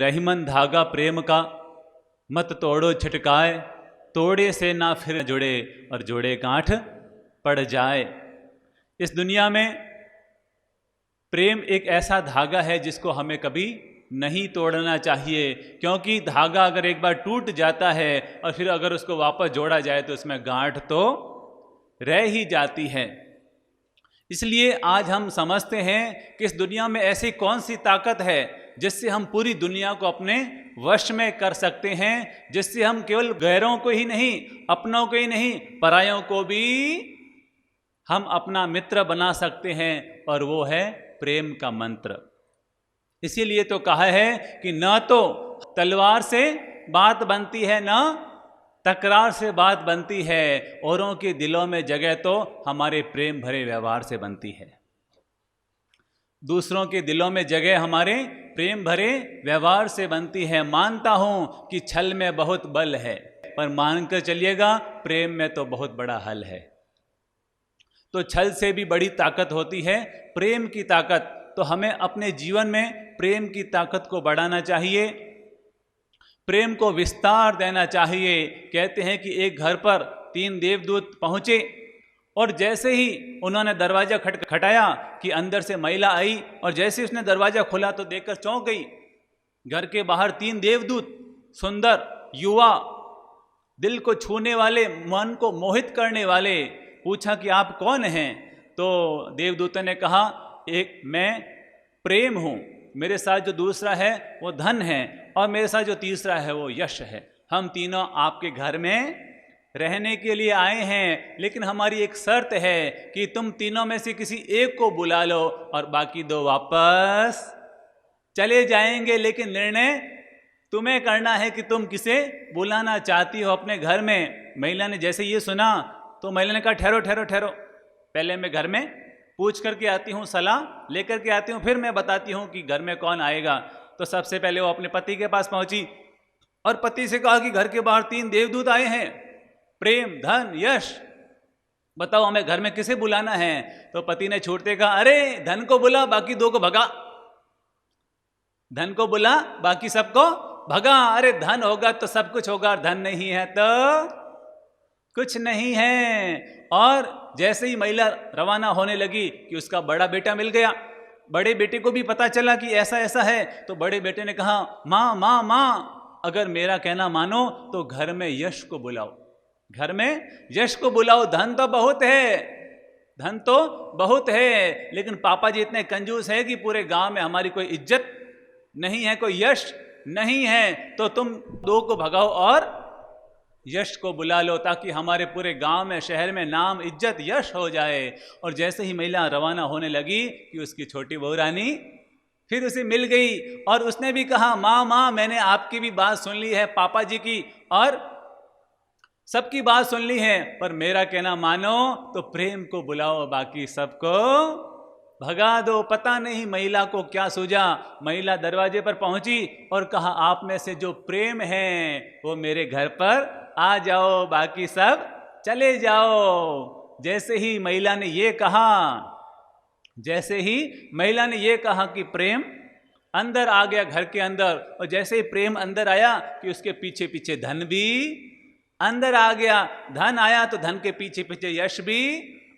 रहीमन धागा प्रेम का, मत तोड़ो छिटकाए, तोड़े से ना फिर जुड़े और जोड़े गांठ पड़ जाए। इस दुनिया में प्रेम एक ऐसा धागा है जिसको हमें कभी नहीं तोड़ना चाहिए, क्योंकि धागा अगर एक बार टूट जाता है और फिर अगर उसको वापस जोड़ा जाए तो उसमें गांठ तो रह ही जाती है। इसलिए आज हम समझते हैं कि इस दुनिया में ऐसी कौन सी ताकत है जिससे हम पूरी दुनिया को अपने वश में कर सकते हैं, जिससे हम केवल गैरों को ही नहीं, अपनों को ही नहीं, परायों को भी हम अपना मित्र बना सकते हैं, और वो है प्रेम का मंत्र। इसीलिए तो कहा है कि न तो तलवार से बात बनती है, न तकरार से बात बनती है, औरों के दिलों में जगह तो हमारे प्रेम भरे व्यवहार से बनती है। दूसरों के दिलों में जगह हमारे प्रेम भरे व्यवहार से बनती है। मानता हूं कि छल में बहुत बल है, पर मानकर चलिएगा प्रेम में तो बहुत बड़ा हल है। तो छल से भी बड़ी ताकत होती है प्रेम की ताकत। तो हमें अपने जीवन में प्रेम की ताकत को बढ़ाना चाहिए, प्रेम को विस्तार देना चाहिए। कहते हैं कि एक घर पर 3 देवदूत पहुंचे और जैसे ही उन्होंने दरवाजा खटखटाया कि अंदर से महिला आई, और जैसे उसने दरवाजा खोला तो देखकर चौंक गई। घर के बाहर 3 देवदूत, सुंदर, युवा, दिल को छूने वाले, मन को मोहित करने वाले। पूछा कि आप कौन हैं? तो देवदूतों ने कहा, एक मैं प्रेम हूं, मेरे साथ जो दूसरा है वो धन है, और मेरे साथ जो तीसरा है वो यश है। हम तीनों आपके घर में रहने के लिए आए हैं, लेकिन हमारी एक शर्त है कि तुम तीनों में से किसी एक को बुला लो और बाकी 2 वापस चले जाएंगे। लेकिन निर्णय तुम्हें करना है कि तुम किसे बुलाना चाहती हो अपने घर में। महिला ने जैसे ये सुना तो महिला ने कहा, ठहरो ठहरो ठहरो, पहले मैं घर में पूछ करके आती हूँ, सलाह लेकर के आती हूँ, फिर मैं बताती हूँ कि घर में कौन आएगा। तो सबसे पहले वो अपने पति के पास पहुंची और पति से कहा कि घर के बाहर 3 देवदूत आए हैं, प्रेम, धन, यश, बताओ हमें घर में किसे बुलाना है? तो पति ने छूटते कहा, अरे धन को बुला, बाकी 2 को भगा। धन को बुला, बाकी सबको भगा। अरे धन होगा तो सब कुछ होगा, धन नहीं है तो कुछ नहीं है। और जैसे ही महिला रवाना होने लगी कि उसका बड़ा बेटा मिल गया। बड़े बेटे को भी पता चला कि ऐसा ऐसा है। तो बड़े बेटे ने कहा, माँ माँ माँ, अगर मेरा कहना मानो तो घर में यश को बुलाओ, घर में यश को बुलाओ। धन तो बहुत है, धन तो बहुत है, लेकिन पापा जी इतने कंजूस है कि पूरे गांव में हमारी कोई इज्जत नहीं है, कोई यश नहीं है। तो तुम 2 को भगाओ और यश को बुला लो, ताकि हमारे पूरे गांव में, शहर में नाम, इज्जत, यश हो जाए। और जैसे ही महिला रवाना होने लगी कि उसकी छोटी बहू रानी फिर उसे मिल गई और उसने भी कहा, माँ माँ, मैंने आपकी भी बात सुन ली है, पापा जी की और सबकी बात सुन ली है, पर मेरा कहना मानो तो प्रेम को बुलाओ, बाकी सबको भगा दो। पता नहीं महिला को क्या सूझा। महिला दरवाजे पर पहुंची और कहा, आप में से जो प्रेम है वो मेरे घर पर आ जाओ, बाकी सब चले जाओ। जैसे ही महिला ने ये कहा, जैसे ही महिला ने ये कहा कि प्रेम अंदर आ गया घर के अंदर, और जैसे ही प्रेम अंदर आया कि उसके पीछे पीछे धन भी अंदर आ गया। धन आया तो धन के पीछे पीछे यश भी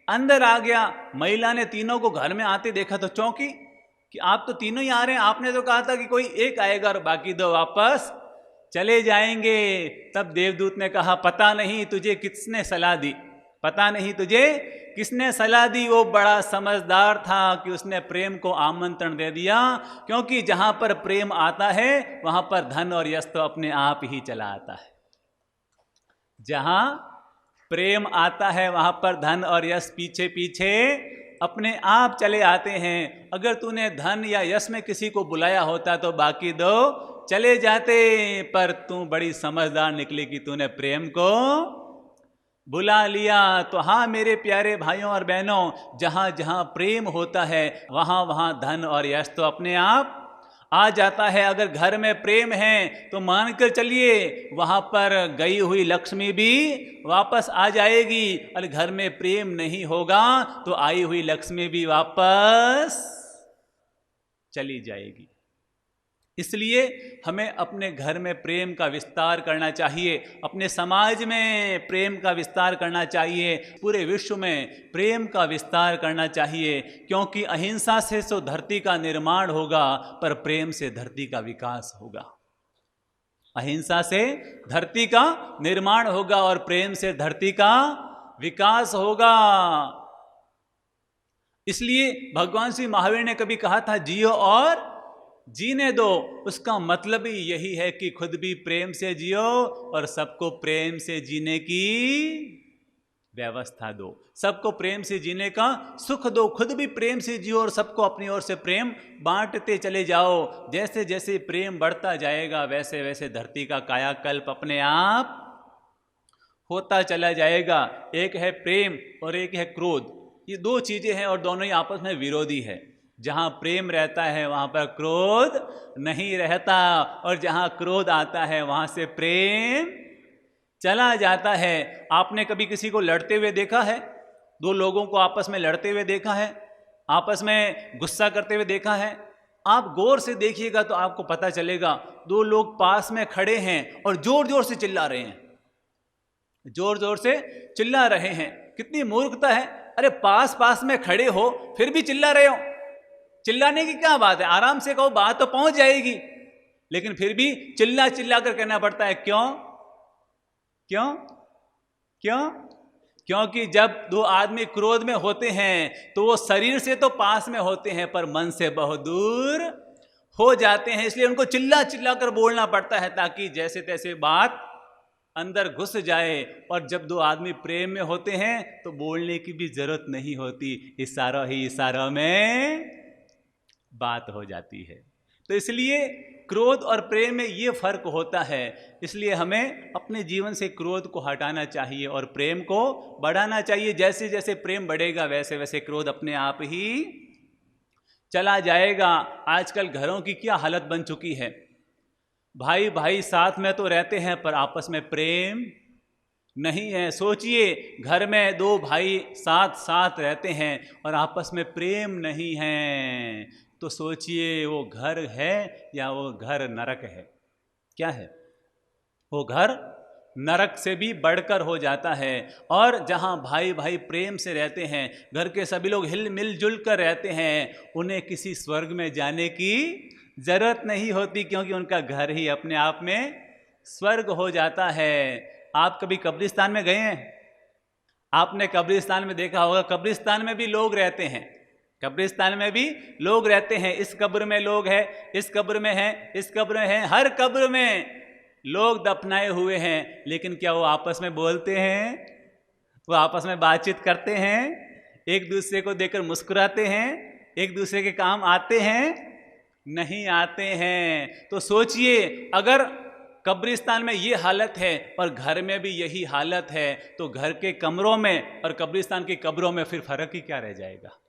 अंदर आ गया। महिला ने तीनों को घर में आते देखा तो चौंकी कि आप तो तीनों ही आ रहे हैं, आपने तो कहा था कि कोई एक आएगा और बाकी 2 वापस चले जाएंगे। तब देवदूत ने कहा, पता नहीं तुझे किसने सलाह दी, पता नहीं तुझे किसने सलाह दी। वो बड़ा समझदार था कि उसने प्रेम को आमंत्रण दे दिया, क्योंकि जहां पर प्रेम आता है वहां पर धन और यश तो अपने आप ही चला आता है। जहां प्रेम आता है वहां पर धन और यश पीछे पीछे अपने आप चले आते हैं। अगर तूने धन या यश में किसी को बुलाया होता तो बाकी 2 चले जाते, पर तू बड़ी समझदार निकली कि तूने प्रेम को बुला लिया। तो हाँ मेरे प्यारे भाइयों और बहनों, जहां जहां प्रेम होता है वहां वहां धन और यश तो अपने आप आ जाता है। अगर घर में प्रेम है तो मानकर चलिए वहां पर गई हुई लक्ष्मी भी वापस आ जाएगी, और घर में प्रेम नहीं होगा तो आई हुई लक्ष्मी भी वापस चली जाएगी। इसलिए हमें अपने घर में प्रेम का विस्तार करना चाहिए, अपने समाज में प्रेम का विस्तार करना चाहिए, पूरे विश्व में प्रेम का विस्तार करना चाहिए, क्योंकि अहिंसा से तो धरती का निर्माण होगा, पर प्रेम से धरती का विकास होगा। अहिंसा से धरती का निर्माण होगा और प्रेम से धरती का विकास होगा। इसलिए भगवान श्री महावीर ने कभी कहा था, जियो और जीने दो। उसका मतलब ही यही है कि खुद भी प्रेम से जियो और सबको प्रेम से जीने की व्यवस्था दो, सबको प्रेम से जीने का सुख दो, खुद भी प्रेम से जियो और सबको अपनी ओर से प्रेम बांटते चले जाओ। जैसे जैसे प्रेम बढ़ता जाएगा वैसे वैसे धरती का कायाकल्प अपने आप होता चला जाएगा। एक है प्रेम और एक है क्रोध, ये दो चीजें हैं और दोनों ही आपस में विरोधी है। जहाँ प्रेम रहता है वहाँ पर क्रोध नहीं रहता, और जहाँ क्रोध आता है वहाँ से प्रेम चला जाता है। आपने कभी किसी को लड़ते हुए देखा है? दो लोगों को आपस में लड़ते हुए देखा है? आपस में गुस्सा करते हुए देखा है? आप गौर से देखिएगा तो आपको पता चलेगा, दो लोग पास में खड़े हैं और जोर जोर से चिल्ला रहे हैं, जोर जोर से चिल्ला रहे हैं। कितनी मूर्खता है! अरे पास पास में खड़े हो फिर भी चिल्ला रहे हो। चिल्लाने की क्या बात है? आराम से कहो, बात तो पहुंच जाएगी, लेकिन फिर भी चिल्ला चिल्ला कर कहना पड़ता है। क्यों क्यों क्यों? क्योंकि जब दो आदमी क्रोध में होते हैं तो वो शरीर से तो पास में होते हैं पर मन से बहुत दूर हो जाते हैं। इसलिए उनको चिल्ला चिल्ला कर बोलना पड़ता है ताकि जैसे तैसे बात अंदर घुस जाए। और जब दो आदमी प्रेम में होते हैं तो बोलने की भी जरूरत नहीं होती, इशारों ही इशारों में बात हो जाती है। तो इसलिए क्रोध और प्रेम में ये फर्क होता है। इसलिए हमें अपने जीवन से क्रोध को हटाना चाहिए और प्रेम को बढ़ाना चाहिए। जैसे जैसे प्रेम बढ़ेगा वैसे वैसे क्रोध अपने आप ही चला जाएगा। आजकल घरों की क्या हालत बन चुकी है, भाई भाई साथ में तो रहते हैं पर आपस में प्रेम नहीं है। सोचिए, घर में दो भाई साथ साथ रहते हैं और आपस में प्रेम नहीं है, तो सोचिए वो घर है या वो घर नरक है? क्या है? वो घर नरक से भी बढ़कर हो जाता है। और जहाँ भाई भाई प्रेम से रहते हैं, घर के सभी लोग हिल मिल जुल कर रहते हैं, उन्हें किसी स्वर्ग में जाने की जरूरत नहीं होती, क्योंकि उनका घर ही अपने आप में स्वर्ग हो जाता है। आप कभी कब्रिस्तान में गए हैं? आपने कब्रिस्तान में देखा होगा, कब्रिस्तान में भी लोग रहते हैं, कब्रिस्तान में भी लोग रहते हैं। इस कब्र में लोग हैं, इस कब्र में हैं, इस कब्र में हैं, हर कब्र में लोग दफनाए हुए हैं। लेकिन क्या वो आपस में बोलते हैं? वो आपस में बातचीत करते हैं? एक दूसरे को देखकर मुस्कुराते हैं? एक दूसरे के काम आते हैं? नहीं आते हैं। तो सोचिए, अगर कब्रिस्तान में ये हालत है और घर में भी यही हालत है, तो घर के कमरों में और कब्रिस्तान की कब्रों में फिर फर्क ही क्या रह जाएगा?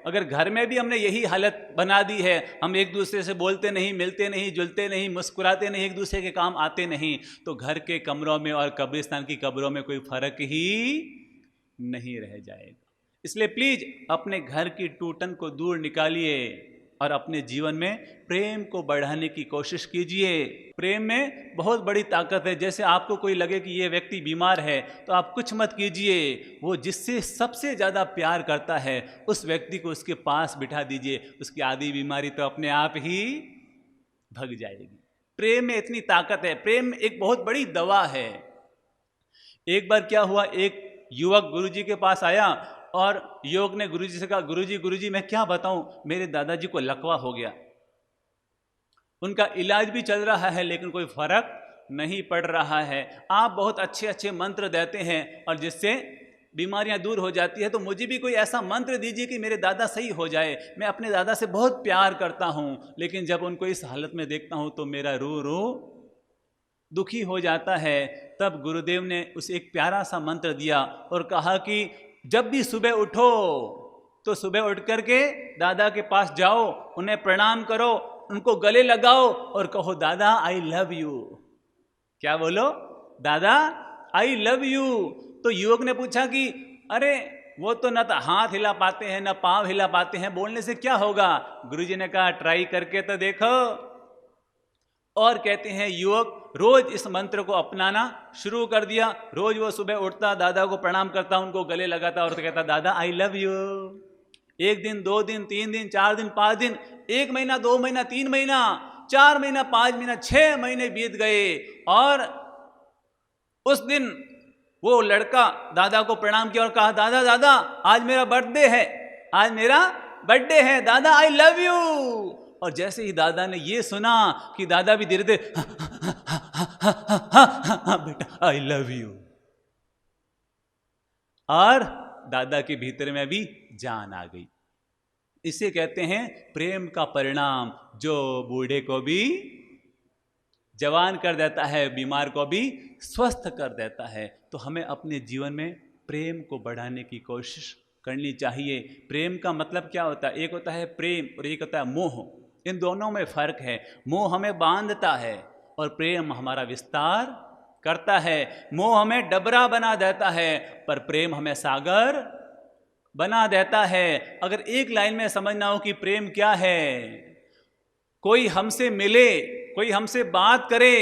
अगर घर में भी हमने यही हालत बना दी है, हम एक दूसरे से बोलते नहीं, मिलते नहीं, जुलते नहीं, मुस्कुराते नहीं, एक दूसरे के काम आते नहीं, तो घर के कमरों में और कब्रिस्तान की कब्रों में कोई फर्क ही नहीं रह जाएगा। इसलिए प्लीज अपने घर की टूटन को दूर निकालिए और अपने जीवन में प्रेम को बढ़ाने की कोशिश कीजिए। प्रेम में बहुत बड़ी ताकत है। जैसे आपको कोई लगे कि ये व्यक्ति बीमार है तो आप कुछ मत कीजिए, वो जिससे सबसे ज़्यादा प्यार करता है उस व्यक्ति को उसके पास बिठा दीजिए, उसकी आधी बीमारी तो अपने आप ही भग जाएगी। प्रेम में इतनी ताकत है, प्रेम एक बहुत बड़ी दवा है। एक बार क्या हुआ, एक युवक गुरुजी के पास आया और योग ने गुरुजी से कहा, गुरुजी मैं क्या बताऊं, मेरे दादाजी को लकवा हो गया, उनका इलाज भी चल रहा है लेकिन कोई फर्क नहीं पड़ रहा है। आप बहुत अच्छे अच्छे मंत्र देते हैं और जिससे बीमारियां दूर हो जाती है, तो मुझे भी कोई ऐसा मंत्र दीजिए कि मेरे दादा सही हो जाए। मैं अपने दादा से बहुत प्यार करता हूं, लेकिन जब उनको इस हालत में देखता हूं तो मेरा रूह दुखी हो जाता है। तब गुरुदेव ने उसे एक प्यारा सा मंत्र दिया और कहा कि जब भी सुबह उठो तो सुबह उठ करके दादा के पास जाओ, उन्हें प्रणाम करो, उनको गले लगाओ और कहो, दादा आई लव यू। क्या बोलो? दादा आई लव यू। तो युवक ने पूछा कि अरे वो तो न तो हाथ हिला पाते हैं न पांव हिला पाते हैं, बोलने से क्या होगा? गुरुजी ने कहा, ट्राई करके तो देखो, और कहते हैं युवक रोज इस मंत्र को अपनाना शुरू कर दिया। रोज वो सुबह उठता, दादा को प्रणाम करता, उनको गले लगाता और तो कहता दादा आई लव यू। 1 दिन 2 दिन 3 दिन 4 दिन 5 दिन, 1 महीना 2 महीना 3 महीना 4 महीना 5 महीना 6 महीने बीत गए और उस दिन वो लड़का दादा को प्रणाम किया और कहा दादा दादा आज मेरा बर्थडे है, आज मेरा बर्थडे है दादा आई लव यू। और जैसे ही दादा ने ये सुना कि दादा भी धीरे धीरे बेटा आई लव यू, और दादा के भीतर में भी जान आ गई। इसे कहते हैं प्रेम का परिणाम, जो बूढ़े को भी जवान कर देता है, बीमार को भी स्वस्थ कर देता है। तो हमें अपने जीवन में प्रेम को बढ़ाने की कोशिश करनी चाहिए। प्रेम का मतलब क्या होता है? एक होता है प्रेम और एक होता है मोह। इन दोनों में फर्क है। मोह हमें बांधता है और प्रेम हमारा विस्तार करता है। मोह हमें डबरा बना देता है पर प्रेम हमें सागर बना देता है। अगर एक लाइन में समझना हो कि प्रेम क्या है, कोई हमसे मिले, कोई हमसे बात करे,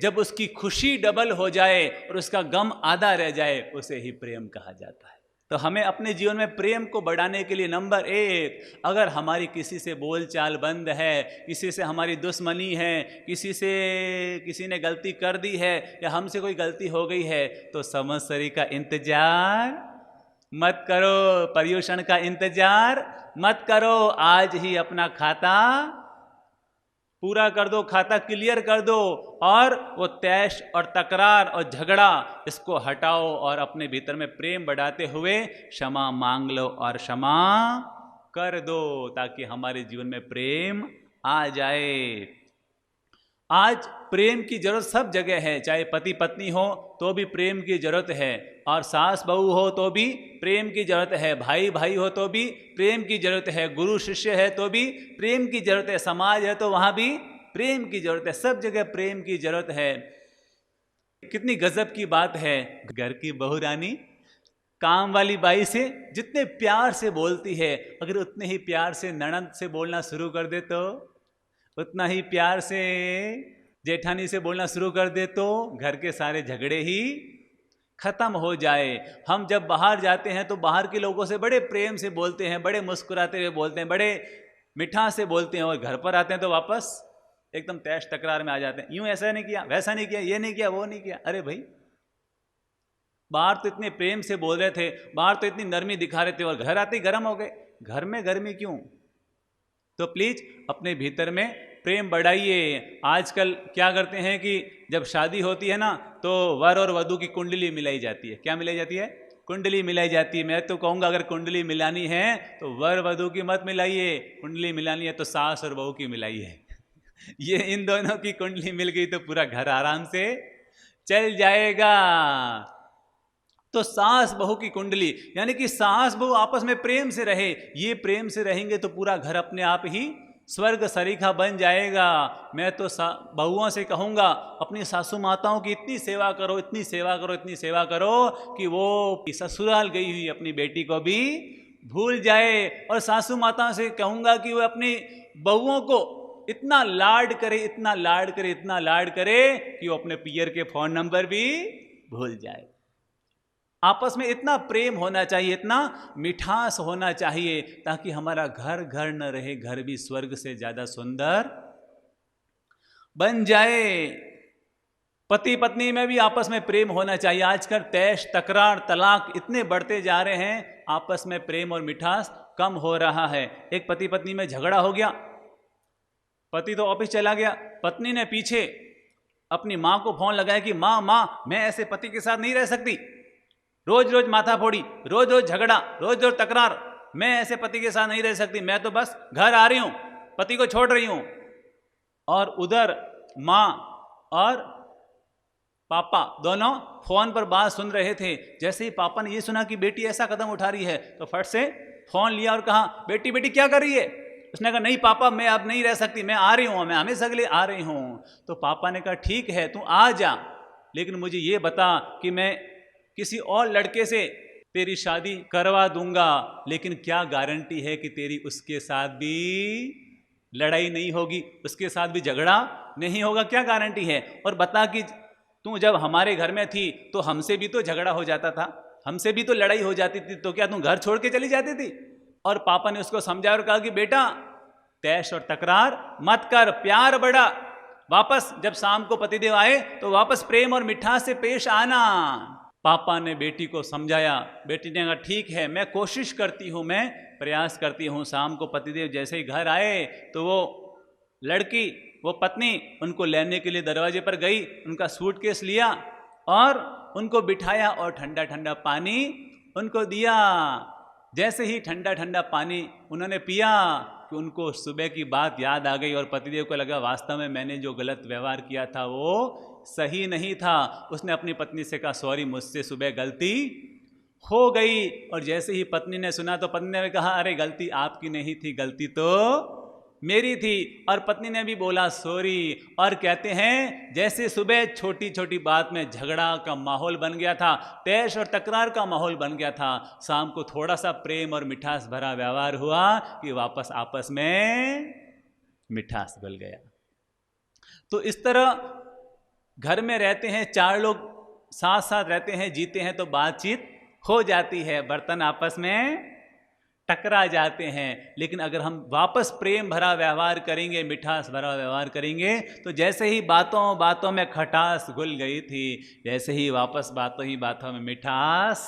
जब उसकी खुशी डबल हो जाए और उसका गम आधा रह जाए, उसे ही प्रेम कहा जाता है। तो हमें अपने जीवन में प्रेम को बढ़ाने के लिए नंबर 1, अगर हमारी किसी से बोलचाल बंद है, किसी से हमारी दुश्मनी है, किसी ने गलती कर दी है या हमसे कोई गलती हो गई है, तो संवत्सरी का इंतजार मत करो, पर्युषण का इंतजार मत करो, आज ही अपना खाता पूरा कर दो, खाता क्लियर कर दो और वो तैश और तकरार और झगड़ा इसको हटाओ और अपने भीतर में प्रेम बढ़ाते हुए क्षमा मांग लो और क्षमा कर दो, ताकि हमारे जीवन में प्रेम आ जाए। आज प्रेम की जरूरत सब जगह है, चाहे पति पत्नी हो तो भी प्रेम की जरूरत है, और सास बहू हो तो भी प्रेम की जरूरत है, भाई भाई हो तो भी प्रेम की जरूरत है, गुरु शिष्य है तो भी प्रेम की जरूरत है, समाज है तो वहाँ भी प्रेम की जरूरत है, सब जगह प्रेम की जरूरत है। कितनी गजब की बात है, घर की बहू रानी काम वाली बाई से जितने प्यार से बोलती है, अगर उतने ही प्यार से ननद से बोलना शुरू कर दे तो, उतना ही प्यार से जेठानी से बोलना शुरू कर दे तो घर के सारे झगड़े ही खत्म हो जाए। हम जब बाहर जाते हैं तो बाहर के लोगों से बड़े प्रेम से बोलते हैं, बड़े मुस्कुराते हुए बोलते हैं, बड़े मिठास से बोलते हैं, और घर पर आते हैं तो वापस एकदम तैश तकरार में आ जाते हैं। यूं ऐसा नहीं किया, वैसा नहीं किया, ये नहीं किया, वो नहीं किया। अरे भाई, बाहर तो इतने प्रेम से बोल रहे थे, बाहर तो इतनी नरमी दिखा रहे थे, और घर आते ही गर्म हो गए। घर में गर्मी क्यों? तो प्लीज अपने भीतर में प्रेम बढ़ाइए। आजकल क्या करते हैं कि जब शादी होती है ना, तो वर और वधू की कुंडली मिलाई जाती है। क्या मिलाई जाती है? कुंडली मिलाई जाती है। मैं तो कहूँगा अगर कुंडली मिलानी है तो वर वधू की मत मिलाइए, कुंडली मिलानी है तो सास और बहू की मिलाइए। ये इन दोनों की कुंडली मिल गई तो पूरा घर आराम से चल जाएगा। तो सास बहू की कुंडली, यानी कि सास बहू आपस में प्रेम से रहे, ये प्रेम से रहेंगे तो पूरा घर अपने आप ही स्वर्ग सरीखा बन जाएगा। मैं तो बहुओं से कहूँगा अपनी सासू माताओं की इतनी सेवा करो, इतनी सेवा करो, इतनी सेवा करो कि वो ससुराल गई हुई अपनी बेटी को भी भूल जाए। और सासू माताओं से कहूँगा कि वो अपनी बहुओं को इतना लाड करे, इतना लाड करे, इतना लाड करे कि वो अपने पियर के फ़ोन नंबर भी भूल जाए। आपस में इतना प्रेम होना चाहिए, इतना मिठास होना चाहिए, ताकि हमारा घर घर न रहे, घर भी स्वर्ग से ज्यादा सुंदर बन जाए। पति पत्नी में भी आपस में प्रेम होना चाहिए। आजकल तैश तकरार तलाक इतने बढ़ते जा रहे हैं, आपस में प्रेम और मिठास कम हो रहा है। एक पति पत्नी में झगड़ा हो गया, पति तो ऑफिस चला गया, पत्नी ने पीछे अपनी माँ को फोन लगाया कि माँ मैं ऐसे पति के साथ नहीं रह सकती, रोज रोज माथा फोड़ी, रोज रोज झगड़ा, रोज रोज तकरार, मैं ऐसे पति के साथ नहीं रह सकती, मैं तो बस घर आ रही हूं, पति को छोड़ रही हूं। और उधर माँ और पापा दोनों फोन पर बात सुन रहे थे। जैसे ही पापा ने ये सुना कि बेटी ऐसा कदम उठा रही है, तो फट से फोन लिया और कहा बेटी बेटी क्या कर रही है? उसने कहा नहीं पापा मैं अब नहीं रह सकती, मैं आ रही हूँ, मैं हमेशा के लिए आ रही हूँ। तो पापा ने कहा ठीक है तू आ जा, लेकिन मुझे ये बता कि मैं किसी और लड़के से तेरी शादी करवा दूंगा, लेकिन क्या गारंटी है कि तेरी उसके साथ भी लड़ाई नहीं होगी, उसके साथ भी झगड़ा नहीं होगा, क्या गारंटी है। और बता कि तू जब हमारे घर में थी तो हमसे भी तो झगड़ा हो जाता था, हमसे भी तो लड़ाई हो जाती थी, तो क्या तू घर छोड़ के चली जाती थी। और पापा ने उसको समझाया और कहा कि बेटा तैश और तकरार मत कर, प्यार बड़ा, वापस जब शाम को पतिदेव आए तो वापस प्रेम और मिठास से पेश आना। पापा ने बेटी को समझाया, बेटी ने कहा ठीक है, मैं कोशिश करती हूँ, मैं प्रयास करती हूँ। शाम को पतिदेव जैसे ही घर आए तो वो लड़की, वो पत्नी उनको लेने के लिए दरवाजे पर गई, उनका सूटकेस लिया और उनको बिठाया और ठंडा ठंडा पानी उनको दिया। जैसे ही ठंडा ठंडा पानी उन्होंने पिया कि उनको सुबह की बात याद आ गई और पतिदेव को लगा वास्तव में मैंने जो गलत व्यवहार किया था वो सही नहीं था। उसने अपनी पत्नी से कहा सॉरी, मुझसे सुबह गलती हो गई। और जैसे ही पत्नी ने सुना तो पत्नी ने कहा अरे गलती आपकी नहीं थी, गलती तो मेरी थी। और पत्नी ने भी बोला सॉरी। और कहते हैं जैसे सुबह छोटी छोटी बात में झगड़ा का माहौल बन गया था, तैश और तकरार का माहौल बन गया था, शाम को थोड़ा सा प्रेम और मिठास भरा व्यवहार हुआ कि वापस आपस में मिठास घुल गया। तो इस तरह घर में रहते हैं, चार लोग साथ साथ रहते हैं, जीते हैं तो बातचीत हो जाती है, बर्तन आपस में टकरा जाते हैं। लेकिन अगर हम वापस प्रेम भरा व्यवहार करेंगे, मिठास भरा व्यवहार करेंगे, तो जैसे ही बातों बातों में खटास घुल गई थी, जैसे ही वापस बातों ही बातों में मिठास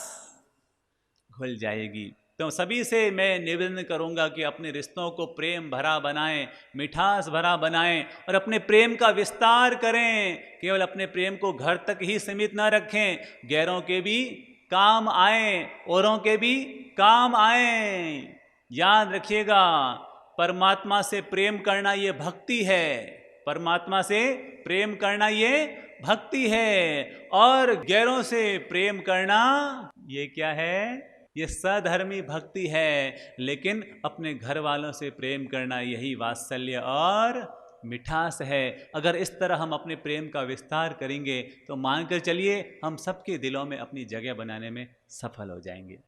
घुल जाएगी। तो सभी से मैं निवेदन करूंगा कि अपने रिश्तों को प्रेम भरा बनाएं, मिठास भरा बनाएं और अपने प्रेम का विस्तार करें। केवल अपने प्रेम को घर तक ही सीमित ना रखें, गैरों के भी काम आए, औरों के भी काम आए। याद रखिएगा, परमात्मा से प्रेम करना ये भक्ति है, परमात्मा से प्रेम करना ये भक्ति है। और गैरों से प्रेम करना ये क्या है? ये सधर्मी भक्ति है। लेकिन अपने घर वालों से प्रेम करना यही वात्सल्य और मिठास है। अगर इस तरह हम अपने प्रेम का विस्तार करेंगे तो मानकर चलिए हम सबके दिलों में अपनी जगह बनाने में सफल हो जाएंगे।